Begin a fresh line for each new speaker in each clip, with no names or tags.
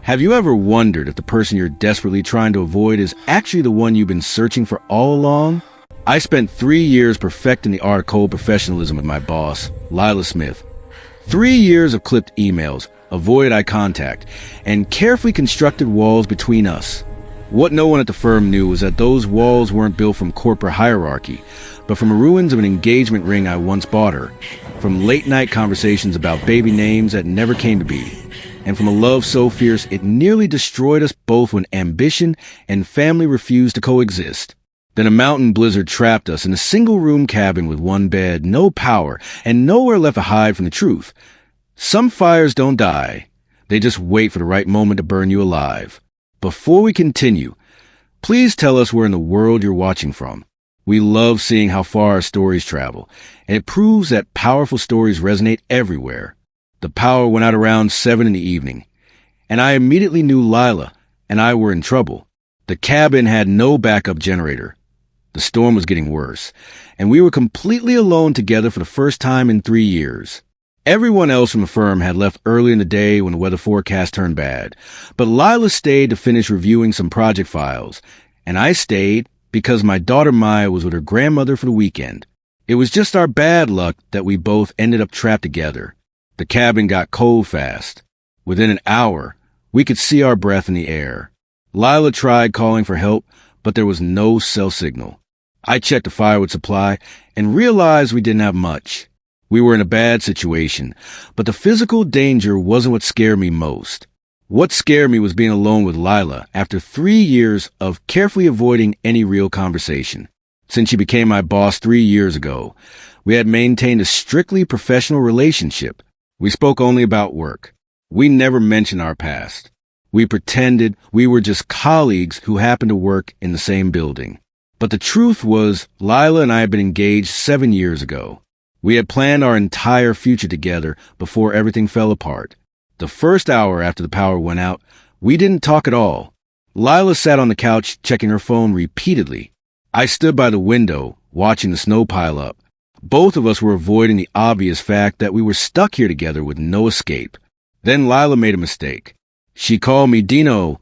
Have you ever wondered if the person you're desperately trying to avoid is actually the one you've been searching for all along? I spent 3 years perfecting the art of cold professionalism with my boss, Lila Smith. 3 years of clipped emails, avoided eye contact, and carefully constructed walls between us. What no one at the firm knew was that those walls weren't built from corporate hierarchy, but from the ruins of an engagement ring I once bought her, from late-night conversations about baby names that never came to be, and from a love so fierce it nearly destroyed us both when ambition and family refused to coexist. Then a mountain blizzard trapped us in a single-room cabin with one bed, no power, and nowhere left to hide from the truth. Some fires don't die. They just wait for the right moment to burn you alive. Before we continue, please tell us where in the world you're watching from. We love seeing how far our stories travel, and it proves that powerful stories resonate everywhere. The power went out around 7 in the evening, and I immediately knew Lila and I were in trouble. The cabin had no backup generator. The storm was getting worse, and we were completely alone together for the first time in 3 years. Everyone else from the firm had left early in the day when the weather forecast turned bad, but Lila stayed to finish reviewing some project files, and I stayed because my daughter Maya was with her grandmother for the weekend. It was just our bad luck that we both ended up trapped together. The cabin got cold fast. Within an hour, we could see our breath in the air. Lila tried calling for help, but there was no cell signal. I checked the firewood supply and realized we didn't have much. We were in a bad situation, but the physical danger wasn't what scared me most. What scared me was being alone with Lila after 3 years of carefully avoiding any real conversation. Since she became my boss 3 years ago, we had maintained a strictly professional relationship. We spoke only about work. We never mentioned our past. We pretended we were just colleagues who happened to work in the same building. But the truth was, Lila and I had been engaged 7 years ago. We had planned our entire future together before everything fell apart. The first hour after the power went out, we didn't talk at all. Lila sat on the couch checking her phone repeatedly. I stood by the window, watching the snow pile up. Both of us were avoiding the obvious fact that we were stuck here together with no escape. Then Lila made a mistake. She called me Dino,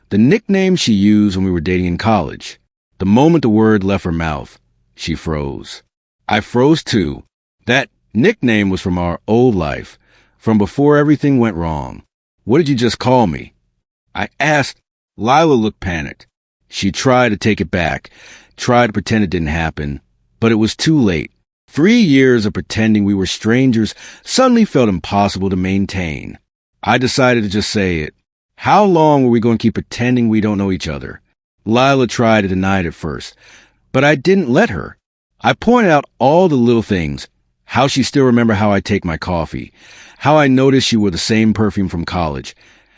the nickname she used when we were dating in college. The moment the word left her mouth, she froze. I froze too. That nickname was from our old life, from before everything went wrong. What did you just call me? I asked. Lila looked panicked. She tried to take it back, tried to pretend it didn't happen, but it was too late. 3 years of pretending we were strangers suddenly felt impossible to maintain. I decided to just say it. How long were we going to keep pretending we don't know each other? Lila tried to deny it at first, but I didn't let her. I pointed out all the little things, how she still remembered how I take my coffee, how I noticed she wore the same perfume from college,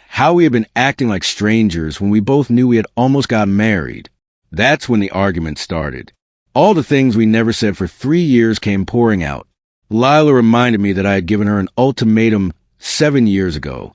how we had been acting like strangers when we both knew we had almost gotten married. That's when the argument started. All the things we never said for 3 years came pouring out. Lila reminded me that I had given her an ultimatum 7 years ago.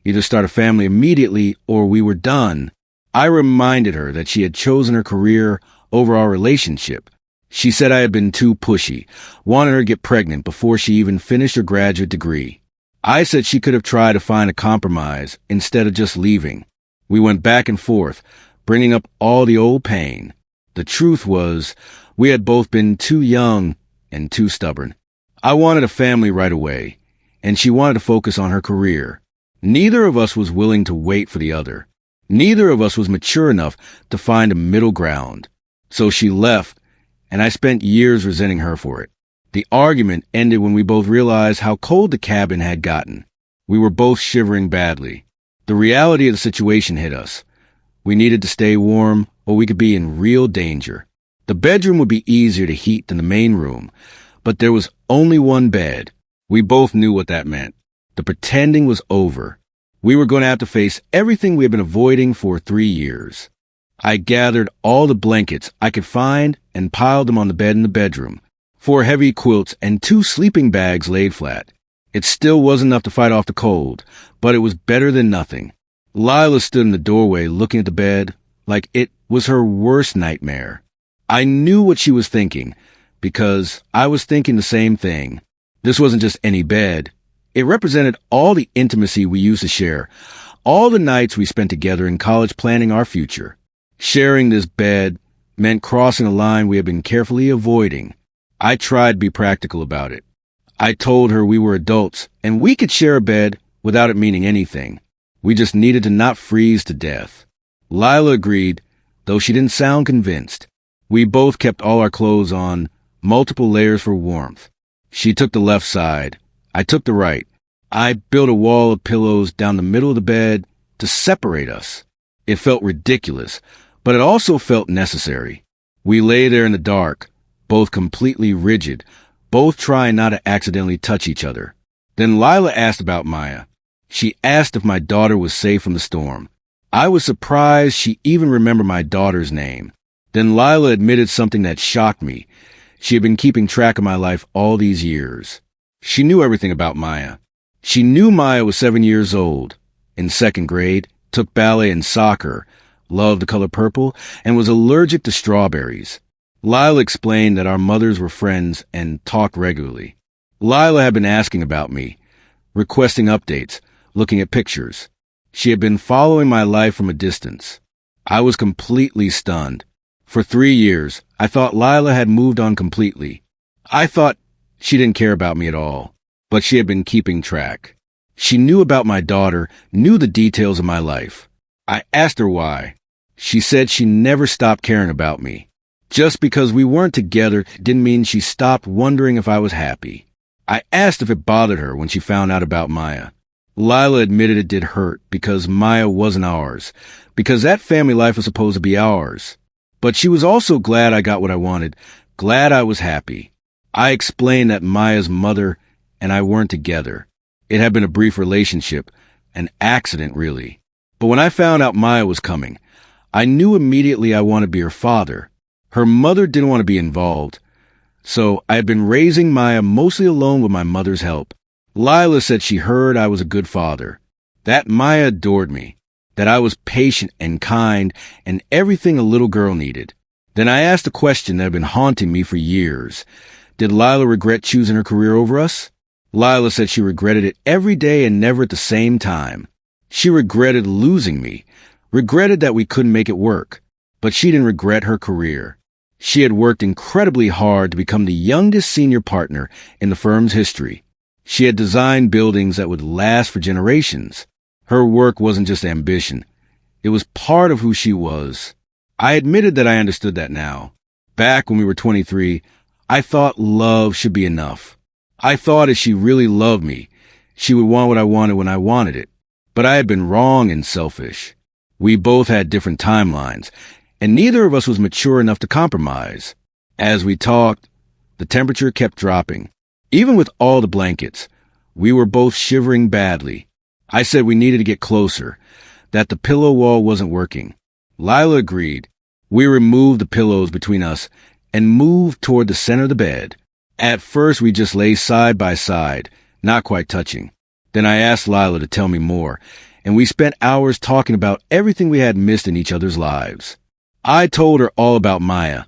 Either start a family immediately or we were done. I reminded her that she had chosen her career over our relationship. She said I had been too pushy, wanted her to get pregnant before she even finished her graduate degree. I said she could have tried to find a compromise instead of just leaving. We went back and forth, bringing up all the old pain. The truth was, we had both been too young and too stubborn. I wanted a family right away, and she wanted to focus on her career. Neither of us was willing to wait for the other. Neither of us was mature enough to find a middle ground. So she left, and I spent years resenting her for it. The argument ended when we both realized how cold the cabin had gotten. We were both shivering badly. The reality of the situation hit us. We needed to stay warm, or we could be in real danger. The bedroom would be easier to heat than the main room, but there was only one bed. We both knew what that meant. The pretending was over. We were going to have to face everything we had been avoiding for 3 years. I gathered all the blankets I could find and piled them on the bed in the bedroom. 4 heavy quilts and 2 sleeping bags laid flat. It still wasn't enough to fight off the cold, but it was better than nothing. Lila stood in the doorway looking at the bed like it was her worst nightmare. I knew what she was thinking because I was thinking the same thing. This wasn't just any bed. It represented all the intimacy we used to share, all the nights we spent together in college planning our future. Sharing this bed meant crossing a line we had been carefully avoiding. I tried to be practical about it. I told her we were adults and we could share a bed without it meaning anything. We just needed to not freeze to death. Lila agreed, though she didn't sound convinced. We both kept all our clothes on, multiple layers for warmth. She took the left side. I took the right. I built a wall of pillows down the middle of the bed to separate us. It felt ridiculous, but it also felt necessary. We lay there in the dark, both completely rigid, both trying not to accidentally touch each other. Then Lila asked about Maya. She asked if my daughter was safe from the storm. I was surprised she even remembered my daughter's name. Then Lila admitted something that shocked me. She had been keeping track of my life all these years. She knew everything about Maya. She knew Maya was 7 years old, in second grade, took ballet and soccer, loved the color purple, and was allergic to strawberries. Lila explained that our mothers were friends and talked regularly. Lila had been asking about me, requesting updates, looking at pictures. She had been following my life from a distance. I was completely stunned. For 3 years, I thought Lila had moved on completely. I thought she didn't care about me at all, but she had been keeping track. She knew about my daughter, knew the details of my life. I asked her why. She said she never stopped caring about me. Just because we weren't together didn't mean she stopped wondering if I was happy. I asked if it bothered her when she found out about Maya. Lila admitted it did hurt because Maya wasn't ours, because that family life was supposed to be ours. But she was also glad I got what I wanted, glad I was happy. I explained that Maya's mother and I weren't together. It had been a brief relationship, an accident really. But when I found out Maya was coming, I knew immediately I wanted to be her father. Her mother didn't want to be involved. So I had been raising Maya mostly alone with my mother's help. Lila said she heard I was a good father, that Maya adored me, that I was patient and kind and everything a little girl needed. Then I asked a question that had been haunting me for years. Did Lila regret choosing her career over us? Lila said she regretted it every day and never at the same time. She regretted losing me, regretted that we couldn't make it work, but she didn't regret her career. She had worked incredibly hard to become the youngest senior partner in the firm's history. She had designed buildings that would last for generations. Her work wasn't just ambition. It was part of who she was. I admitted that I understood that now. Back when we were 23, I thought love should be enough. I thought if she really loved me, she would want what I wanted when I wanted it. But I had been wrong and selfish. We both had different timelines, and neither of us was mature enough to compromise. As we talked, the temperature kept dropping. Even with all the blankets, we were both shivering badly. I said we needed to get closer, that the pillow wall wasn't working. Lila agreed. We removed the pillows between us and moved toward the center of the bed. At first, we just lay side by side, not quite touching. Then I asked Lila to tell me more, and we spent hours talking about everything we had missed in each other's lives. I told her all about Maya,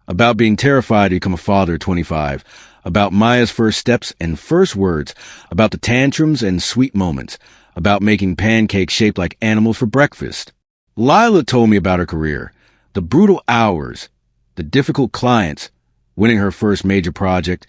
about being terrified to become a father at 25, about Maya's first steps and first words, about the tantrums and sweet moments, about making pancakes shaped like animals for breakfast. Lila told me about her career, the brutal hours, the difficult clients, winning her first major project,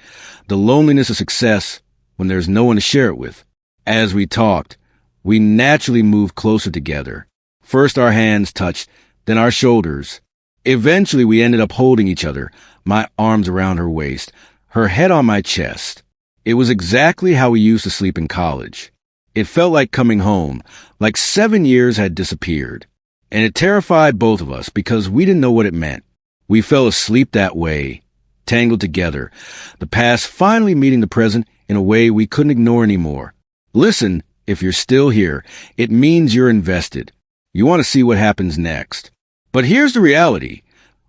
the loneliness of success when there's no one to share it with. As we talked, we naturally moved closer together. First our hands touched, then our shoulders. Eventually we ended up holding each other, my arms around her waist, her head on my chest. It was exactly how we used to sleep in college. It felt like coming home, like 7 years had disappeared. And it terrified both of us because we didn't know what it meant. We fell asleep that way, tangled together, the past finally meeting the present in a way we couldn't ignore anymore. Listen, if you're still here, it means you're invested. You want to see what happens next. But here's the reality.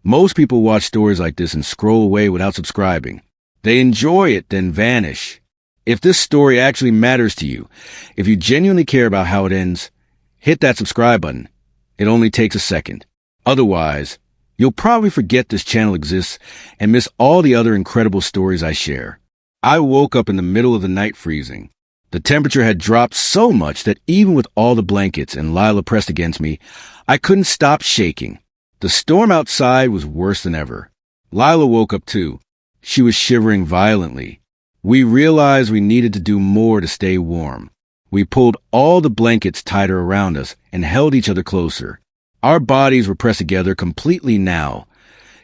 Most people watch stories like this and scroll away without subscribing. They enjoy it, then vanish. If this story actually matters to you, if you genuinely care about how it ends, hit that subscribe button. It only takes a second. Otherwise, you'll probably forget this channel exists and miss all the other incredible stories I share. I woke up in the middle of the night freezing. The temperature had dropped so much that even with all the blankets and Lila pressed against me, I couldn't stop shaking. The storm outside was worse than ever. Lila woke up too. She was shivering violently. We realized we needed to do more to stay warm. We pulled all the blankets tighter around us and held each other closer. Our bodies were pressed together completely now,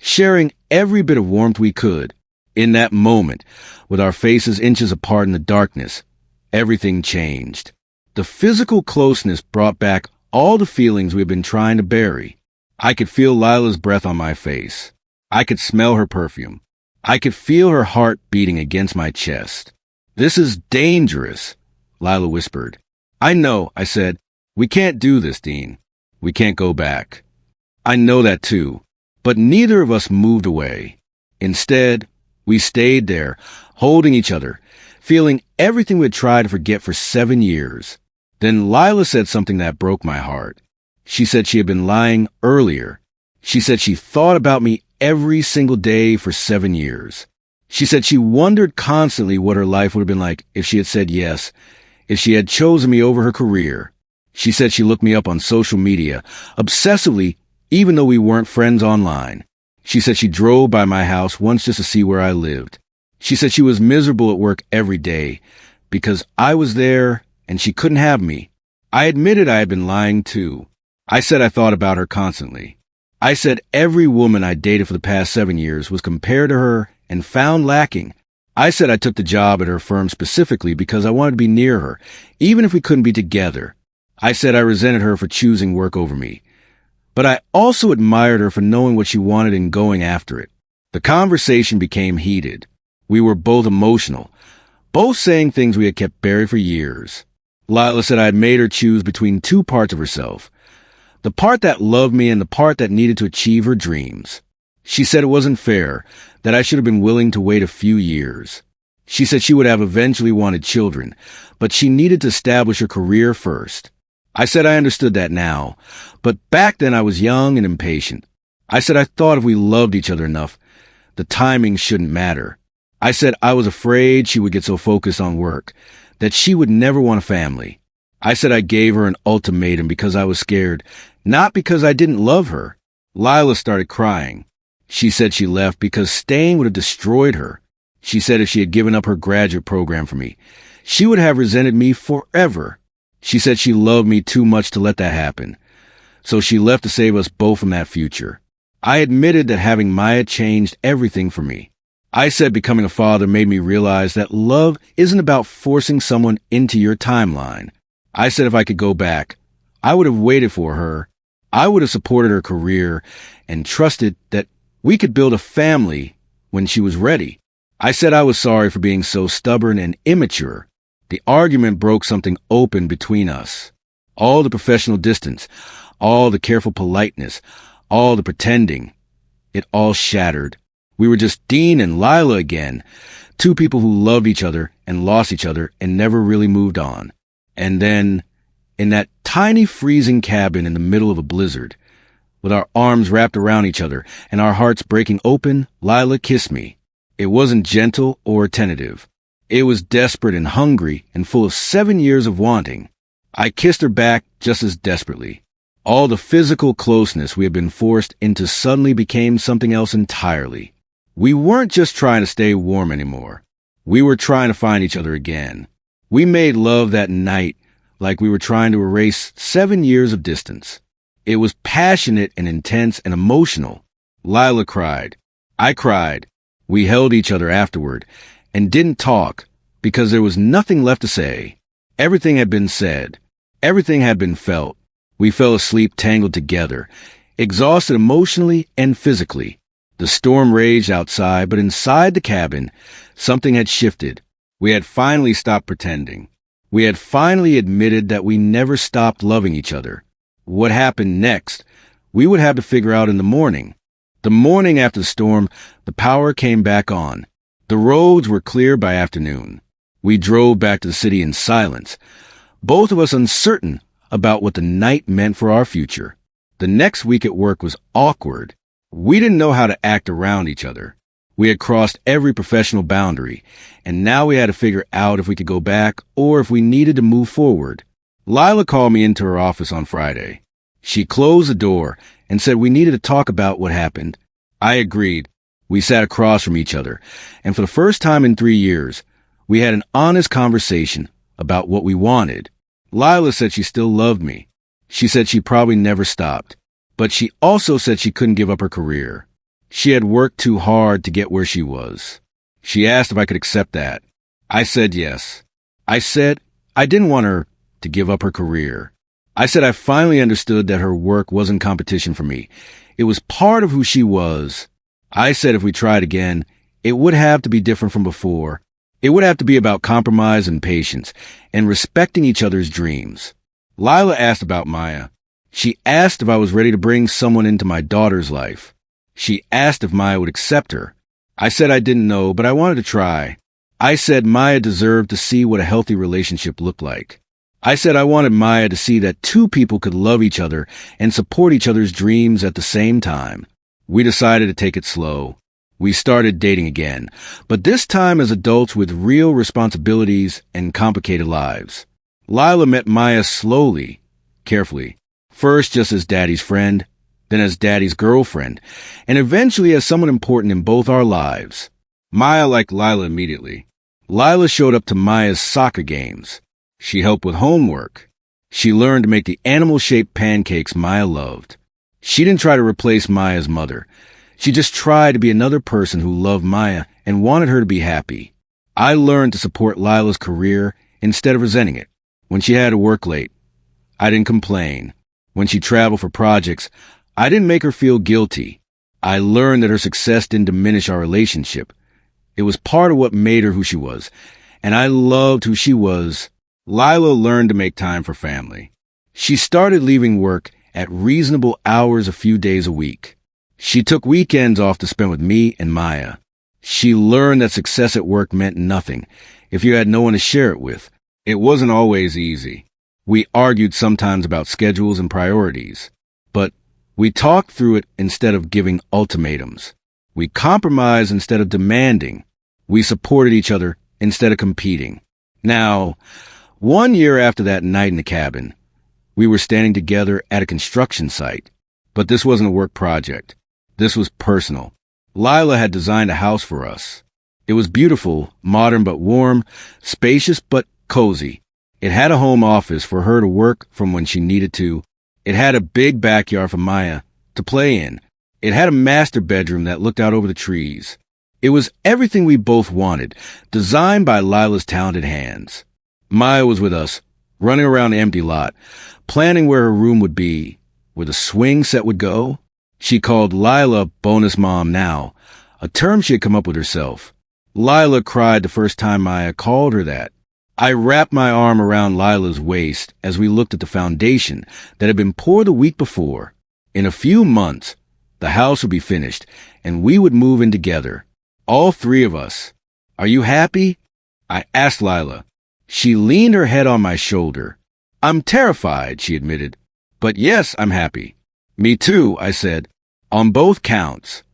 sharing every bit of warmth we could. In that moment, with our faces inches apart in the darkness, everything changed. The physical closeness brought back all the feelings we had been trying to bury. I could feel Lila's breath on my face. I could smell her perfume. I could feel her heart beating against my chest. "This is dangerous," Lila whispered. "I know," I said. "We can't do this, Dean. We can't go back." "I know that too." But neither of us moved away. Instead, we stayed there, holding each other, feeling everything we'd tried to forget for 7 years. Then Lila said something that broke my heart. She said she had been lying earlier. She said she thought about me every single day for 7 years. She said she wondered constantly what her life would have been like if she had said yes, if she had chosen me over her career. She said she looked me up on social media, obsessively, even though we weren't friends online. She said she drove by my house once just to see where I lived. She said she was miserable at work every day because I was there and she couldn't have me. I admitted I had been lying too. I said I thought about her constantly. I said every woman I dated for the past 7 years was compared to her and found lacking. I said I took the job at her firm specifically because I wanted to be near her, even if we couldn't be together. I said I resented her for choosing work over me. But I also admired her for knowing what she wanted and going after it. The conversation became heated. We were both emotional, both saying things we had kept buried for years. Lila said I had made her choose between two parts of herself, the part that loved me and the part that needed to achieve her dreams. She said it wasn't fair, that I should have been willing to wait a few years. She said she would have eventually wanted children, but she needed to establish her career first. I said I understood that now, but back then I was young and impatient. I said I thought if we loved each other enough, the timing shouldn't matter. I said I was afraid she would get so focused on work, that she would never want a family. I said I gave her an ultimatum because I was scared, not because I didn't love her. Lila started crying. She said she left because staying would have destroyed her. She said if she had given up her graduate program for me, she would have resented me forever. She said she loved me too much to let that happen. So she left to save us both from that future. I admitted that having Maya changed everything for me. I said becoming a father made me realize that love isn't about forcing someone into your timeline. I said if I could go back, I would have waited for her. I would have supported her career and trusted that we could build a family when she was ready. I said I was sorry for being so stubborn and immature. The argument broke something open between us. All the professional distance, all the careful politeness, all the pretending. It all shattered. We were just Dean and Lila again, two people who loved each other and lost each other and never really moved on. And then, in that tiny freezing cabin in the middle of a blizzard, with our arms wrapped around each other and our hearts breaking open, Lila kissed me. It wasn't gentle or tentative. It was desperate and hungry and full of 7 years of wanting. I kissed her back just as desperately. All the physical closeness we had been forced into suddenly became something else entirely. We weren't just trying to stay warm anymore. We were trying to find each other again. We made love that night like we were trying to erase 7 years of distance. It was passionate and intense and emotional. Lila cried. I cried. We held each other afterward and didn't talk because there was nothing left to say. Everything had been said. Everything had been felt. We fell asleep tangled together, exhausted emotionally and physically. The storm raged outside, but inside the cabin, something had shifted. We had finally stopped pretending. We had finally admitted that we never stopped loving each other. What happened next, we would have to figure out in the morning. The morning after the storm, the power came back on. The roads were clear by afternoon. We drove back to the city in silence, both of us uncertain about what the night meant for our future. The next week at work was awkward. We didn't know how to act around each other. We had crossed every professional boundary, and now we had to figure out if we could go back or if we needed to move forward. Lila called me into her office on Friday. She closed the door and said we needed to talk about what happened. I agreed. We sat across from each other, and for the first time in 3 years, we had an honest conversation about what we wanted. Lila said she still loved me. She said she probably never stopped, but she also said she couldn't give up her career. She had worked too hard to get where she was. She asked if I could accept that. I said yes. I said I didn't want her to give up her career. I said I finally understood that her work wasn't competition for me. It was part of who she was. I said if we tried again, it would have to be different from before. It would have to be about compromise and patience and respecting each other's dreams. Lila asked about Maya. She asked if I was ready to bring someone into my daughter's life. She asked if Maya would accept her. I said I didn't know, but I wanted to try. I said Maya deserved to see what a healthy relationship looked like. I said I wanted Maya to see that two people could love each other and support each other's dreams at the same time. We decided to take it slow. We started dating again, but this time as adults with real responsibilities and complicated lives. Lila met Maya slowly, carefully. First just as Daddy's friend, then as Daddy's girlfriend, and eventually as someone important in both our lives. Maya liked Lila immediately. Lila showed up to Maya's soccer games. She helped with homework. She learned to make the animal-shaped pancakes Maya loved. She didn't try to replace Maya's mother. She just tried to be another person who loved Maya and wanted her to be happy. I learned to support Lila's career instead of resenting it. When she had to work late, I didn't complain. When she traveled for projects, I didn't make her feel guilty. I learned that her success didn't diminish our relationship. It was part of what made her who she was, and I loved who she was. Lila learned to make time for family. She started leaving work at reasonable hours a few days a week. She took weekends off to spend with me and Maya. She learned that success at work meant nothing if you had no one to share it with. It wasn't always easy. We argued sometimes about schedules and priorities, but we talked through it instead of giving ultimatums. We compromised instead of demanding. We supported each other instead of competing. Now, 1 year after that night in the cabin, we were standing together at a construction site. But this wasn't a work project. This was personal. Lila had designed a house for us. It was beautiful, modern but warm, spacious but cozy. It had a home office for her to work from when she needed to. It had a big backyard for Maya to play in. It had a master bedroom that looked out over the trees. It was everything we both wanted, designed by Lila's talented hands. Maya was with us, running around the empty lot, planning where her room would be, where the swing set would go. She called Lila bonus mom now, a term she had come up with herself. Lila cried the first time Maya called her that. I wrapped my arm around Lila's waist as we looked at the foundation that had been poured the week before. In a few months, the house would be finished, and we would move in together. All three of us. Are you happy? I asked Lila. She leaned her head on my shoulder. I'm terrified, she admitted. But yes, I'm happy. Me too, I said. On both counts.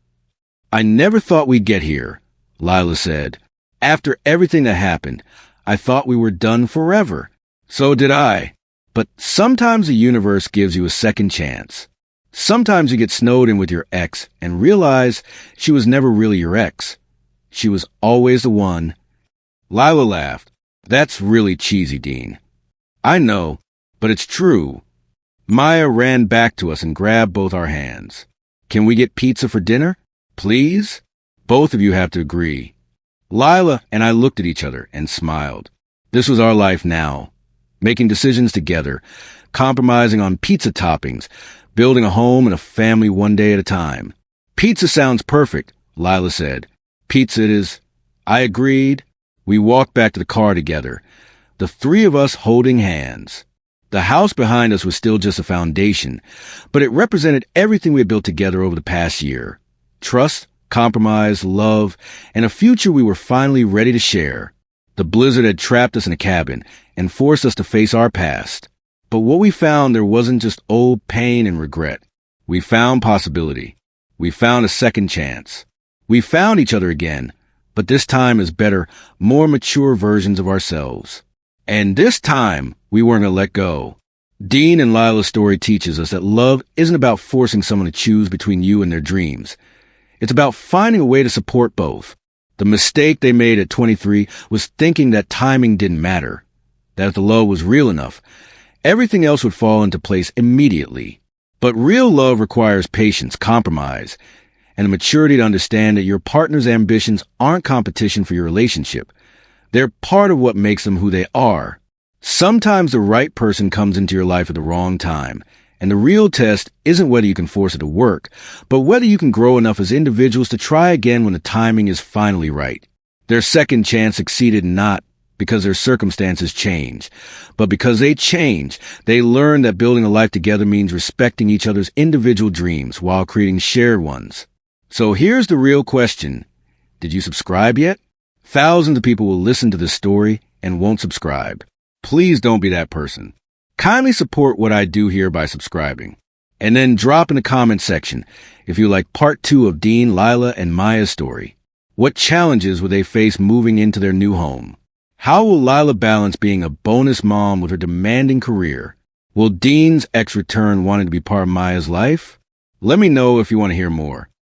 I never thought we'd get here, Lila said. After everything that happened, I thought we were done forever. So did I. But sometimes the universe gives you a second chance. Sometimes you get snowed in with your ex and realize she was never really your ex. She was always the one. Lila laughed. That's really cheesy, Dean. I know, but it's true. Maya ran back to us and grabbed both our hands. Can we get pizza for dinner? Please? Both of you have to agree. Lila and I looked at each other and smiled. This was our life now. Making decisions together, compromising on pizza toppings, building a home and a family one day at a time. Pizza sounds perfect, Lila said. Pizza it is. I agreed. We walked back to the car together, the three of us holding hands. The house behind us was still just a foundation, but it represented everything we had built together over the past year. Trust, compromise, love, and a future we were finally ready to share. The blizzard had trapped us in a cabin and forced us to face our past. But what we found there wasn't just old pain and regret. We found possibility. We found a second chance. We found each other again, but this time as better, more mature versions of ourselves. And this time, we weren't going to let go. Dean and Lila's story teaches us that love isn't about forcing someone to choose between you and their dreams. It's about finding a way to support both. The mistake they made at 23 was thinking that timing didn't matter, that if the love was real enough, everything else would fall into place immediately. But real love requires patience, compromise, and the maturity to understand that your partner's ambitions aren't competition for your relationship. They're part of what makes them who they are. Sometimes the right person comes into your life at the wrong time, and the real test isn't whether you can force it to work, but whether you can grow enough as individuals to try again when the timing is finally right. Their second chance succeeded not because their circumstances change, but because they change. They learn that building a life together means respecting each other's individual dreams while creating shared ones. So here's the real question. Did you subscribe yet? Thousands of people will listen to this story and won't subscribe. Please don't be that person. Kindly support what I do here by subscribing. And then drop in the comment section if you like part 2 of Dean, Lila, and Maya's story. What challenges will they face moving into their new home? How will Lila balance being a bonus mom with her demanding career? Will Dean's ex return wanting to be part of Maya's life? Let me know if you want to hear more.